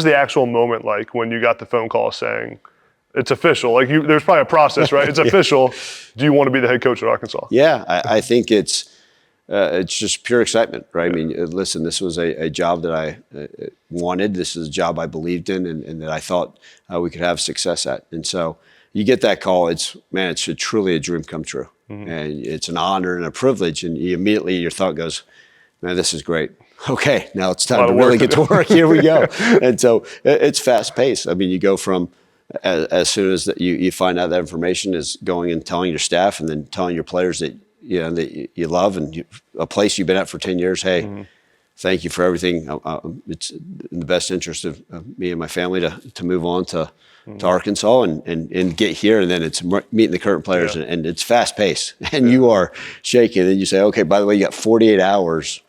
the actual moment like when you got the phone call saying it's official? Like there's probably a process, right? It's official. Do you want to be the head coach at Arkansas? Yeah, I think it's just pure excitement, right? I mean, listen, this was a job that I wanted. This is a job I believed in and that I thought we could have success at. And so you get that call, it's truly a dream come true. Mm-hmm. And it's an honor and a privilege. And immediately your thought goes, man, this is great. Okay, now it's time to really get to work. Here we go. And so it's fast paced. I mean, you go from as soon as you find out that information is going and telling your staff and then telling your players that you love and a place you've been at for 10 years. Hey, thank you for everything. It's in the best interest of me and my family to move on to Arkansas and get here. And then it's meeting the current players and it's fast paced and you are shaking. And you say, okay, by the way, you got 48 hours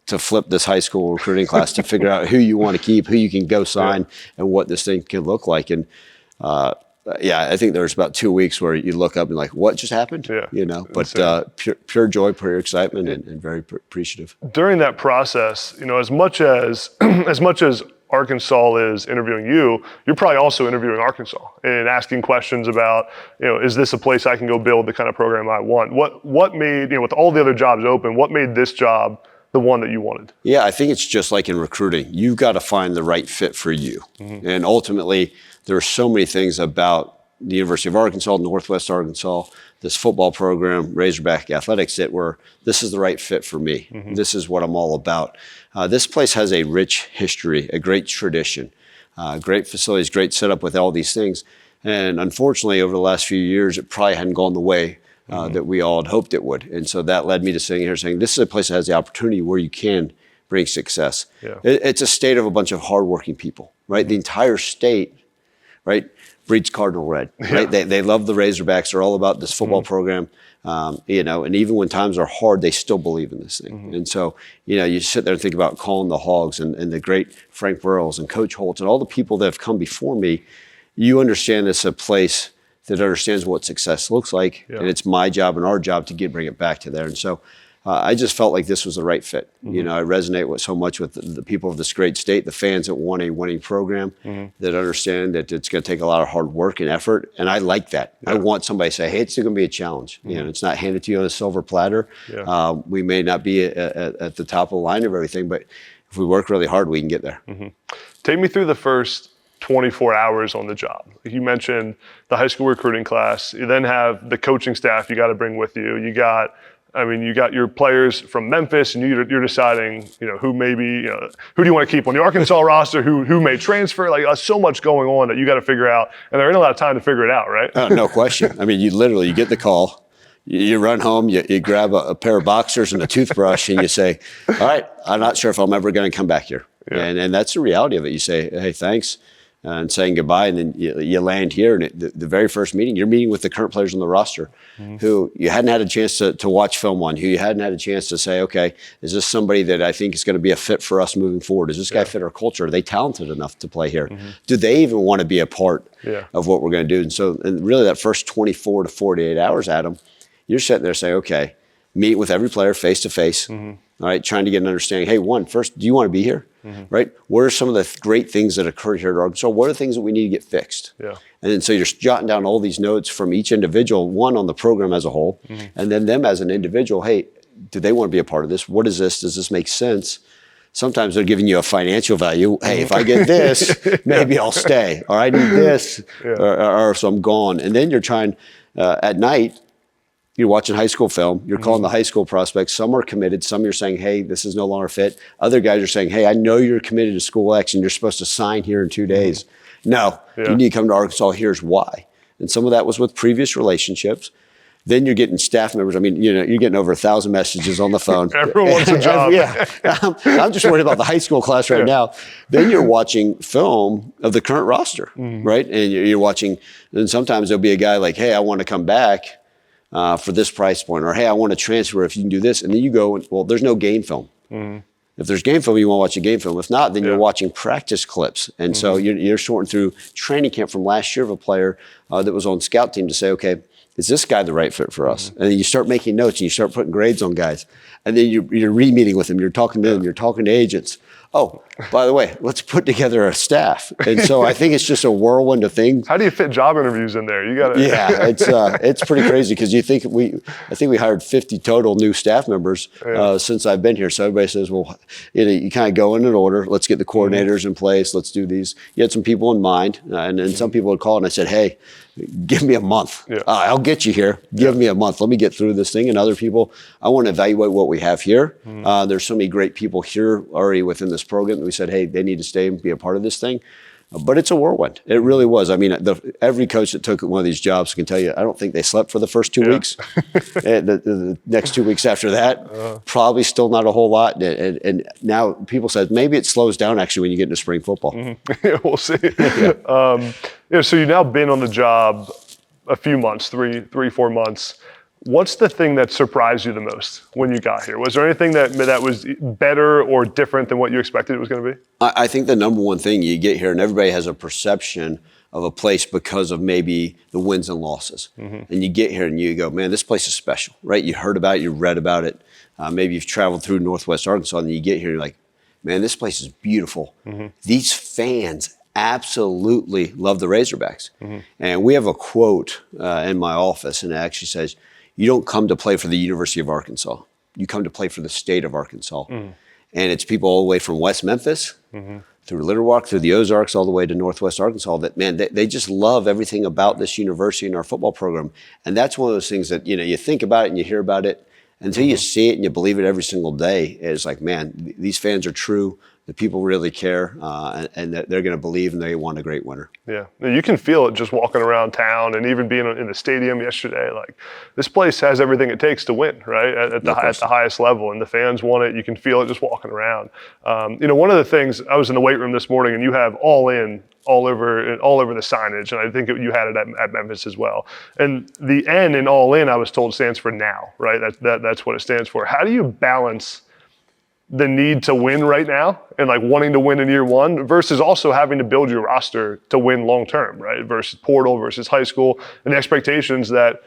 to flip this high school recruiting class to figure out who you want to keep, who you can go sign and what this thing can look like. And I think there's about 2 weeks where you look up and like, what just happened? Yeah. But pure joy, pure excitement, and very appreciative. During that process, as much as Arkansas is interviewing you, you're probably also interviewing Arkansas and asking questions about, is this a place I can go build the kind of program I want? What made, with all the other jobs open, what made this job the one that you wanted? Yeah, I think it's just like in recruiting. You've got to find the right fit for you. Mm-hmm. And ultimately, there are so many things about the University of Arkansas, Northwest Arkansas, this football program, Razorback Athletics, that were, this is the right fit for me. Mm-hmm. This is what I'm all about. This place has a rich history, a great tradition, great facilities, great setup with all these things. And unfortunately, over the last few years, it probably hadn't gone the way that we all had hoped it would. And so that led me to sitting here saying, this is a place that has the opportunity where you can bring success. Yeah. It's a state of a bunch of hardworking people, right? Mm-hmm. The entire state, right, breeds Cardinal Red, right? Yeah. They love the Razorbacks. They're all about this football program, and even when times are hard, they still believe in this thing. Mm-hmm. And so, you sit there and think about calling the Hogs and the great Frank Burrells and Coach Holtz and all the people that have come before me. You understand this a place that understands what success looks like, and it's my job and our job to bring it back to there. And so I just felt like this was the right fit. Mm-hmm. I resonate so much with the people of this great state, the fans that want a winning program, that understand that it's going to take a lot of hard work and effort, and I like that. Yeah. I want somebody to say, hey, it's still going to be a challenge. Mm-hmm. It's not handed to you on a silver platter. Yeah. We may not be at the top of the line of everything, but if we work really hard, we can get there. Mm-hmm. Take me through the first 24 hours on the job. You mentioned the high school recruiting class. You then have the coaching staff you got to bring with you. You got your players from Memphis, and you're deciding, who maybe, who do you want to keep on the Arkansas roster, who may transfer. Like, so much going on that you got to figure out, and there ain't a lot of time to figure it out, right? No question. I mean, you get the call, you run home, you grab a pair of boxers and a toothbrush, and you say, all right, I'm not sure if I'm ever going to come back here. Yeah. And that's the reality of it. You say, hey, thanks. And saying goodbye, and then you land here, and the very first meeting, you're meeting with the current players on the roster who you hadn't had a chance to watch film on, who you hadn't had a chance to say, okay, is this somebody that I think is going to be a fit for us moving forward? Does this guy fit our culture? Are they talented enough to play here? Mm-hmm. Do they even want to be a part of what we're going to do? And so really that first 24 to 48 hours, Adam, you're sitting there saying, okay, meet with every player face to face, all right, trying to get an understanding. Hey, first, do you want to be here? Mm-hmm. Right? What are some of the great things that occurred here at Arkansas? What are the things that we need to get fixed? Yeah. And then so you're jotting down all these notes from each individual, one on the program as a whole, and then them as an individual. Hey, do they want to be a part of this? What is this? Does this make sense? Sometimes they're giving you a financial value. Hey, if I get this, maybe I'll stay. Or I need this, or so I'm gone. And then you're trying at night. You're watching high school film. You're calling the high school prospects. Some are committed. Some you're saying, hey, this is no longer fit. Other guys are saying, hey, I know you're committed to school X and you're supposed to sign here in 2 days. No, you need to come to Arkansas. Here's why. And some of that was with previous relationships. Then you're getting staff members. I mean, you're getting over 1,000 messages on the phone. Everyone wants a job. I'm just worried about the high school class right now. Then you're watching film of the current roster, right? And you're watching, and sometimes there'll be a guy like, hey, I want to come back for this price point, or hey, I want to transfer if you can do this. And then you go, well, there's no game film. If there's game film, you want to watch a game film. If not, then you're watching practice clips. And so you're sorting through training camp from last year of a player that was on scout team to say, okay, is this guy the right fit for us? And then you start making notes and you start putting grades on guys. And then you're re-meeting with them. You're talking to them. You're talking to agents. oh, by the way, let's put together a staff. And so I think it's just a whirlwind of things. How do you fit job interviews in there? You got to. Yeah, it's pretty crazy because I think we hired 50 total new staff members since I've been here. So everybody says, well, you kind of go in an order. Let's get the coordinators in place. Let's do these. You had some people in mind, and then some people would call, and I said, hey, give me a month. Yeah. I'll get you here. Give me a month. Let me get through this thing. And other people, I want to evaluate what we have here. There's so many great people here already within this program that we said, hey, they need to stay and be a part of this thing. But it's a whirlwind. It really was. I mean, every coach that took one of these jobs can tell you, I don't think they slept for the first 2 weeks. And the next 2 weeks after that, probably still not a whole lot. And now people said maybe it slows down actually when you get into spring football. Yeah, we'll see. So you've now been on the job a few months, 4 months. What's the thing that surprised you the most when you got here? Was there anything that was better or different than what you expected it was going to be? I think the number one thing you get here, and everybody has a perception of a place because of maybe the wins and losses. And you get here and you go, man, this place is special, right? You heard about it, you read about it. Maybe you've traveled through Northwest Arkansas and you get here and you're like, man, this place is beautiful. These fans absolutely love the Razorbacks. And we have a quote in my office, and it actually says, you don't come to play for the University of Arkansas. You come to play for the state of Arkansas. And it's people all the way from West Memphis, through Little Rock, through the Ozarks, all the way to Northwest Arkansas, that, man, they just love everything about this university and our football program. And that's one of those things that, you think about it and you hear about it, until you see it and you believe it every single day. It's like, man, these fans are true. The people really care, and they're going to believe, and they want a great winner. Yeah, you can feel it just walking around town, and even being in the stadium yesterday. Like, this place has everything it takes to win, right? At the highest level, and the fans want it. You can feel it just walking around. One of the things, I was in the weight room this morning, and you have all over the signage, and I think you had it at Memphis as well. And the N in all in, I was told, stands for now, right? That's what it stands for. How do you balance the need to win right now and like wanting to win in year one versus also having to build your roster to win long term, right? Versus portal, versus high school, and the expectations that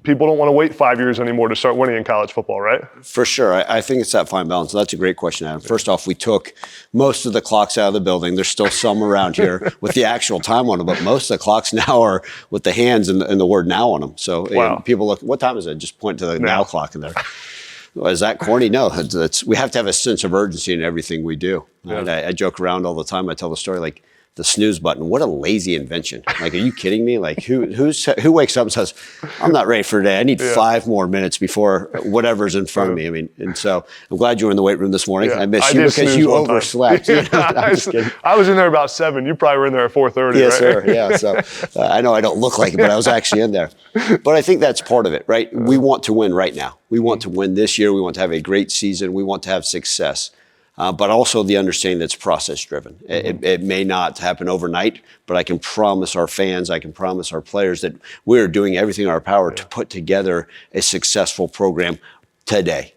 people don't want to wait 5 years anymore to start winning in college football, right? For sure. I think it's that fine balance. That's a great question, Adam. First off, we took most of the clocks out of the building. There's still some around here with the actual time on them, but most of the clocks now are with the hands and the word now on them. So people look, what time is it? Just point to the now clock in there. Is that corny? No, we have to have a sense of urgency in everything we do. Yeah. And I joke around all the time. I tell the story like the snooze button. What a lazy invention. Like, are you kidding me? Like, who wakes up and says, I'm not ready for today. I need 5 more minutes before whatever's in front of me. I mean, and so I'm glad you were in the weight room this morning. I missed you because you overslept. I was in there about 7. You probably were in there at 4:30. Yes, right? sir. Yeah. So I know I don't look like it, but I was actually in there. But I think that's part of it, right? We want to win right now. We want to win this year. We want to have a great season. We want to have success. But also the understanding that's process driven. It may not happen overnight, but I can promise our fans, I can promise our players that we're doing everything in our power to put together a successful program today.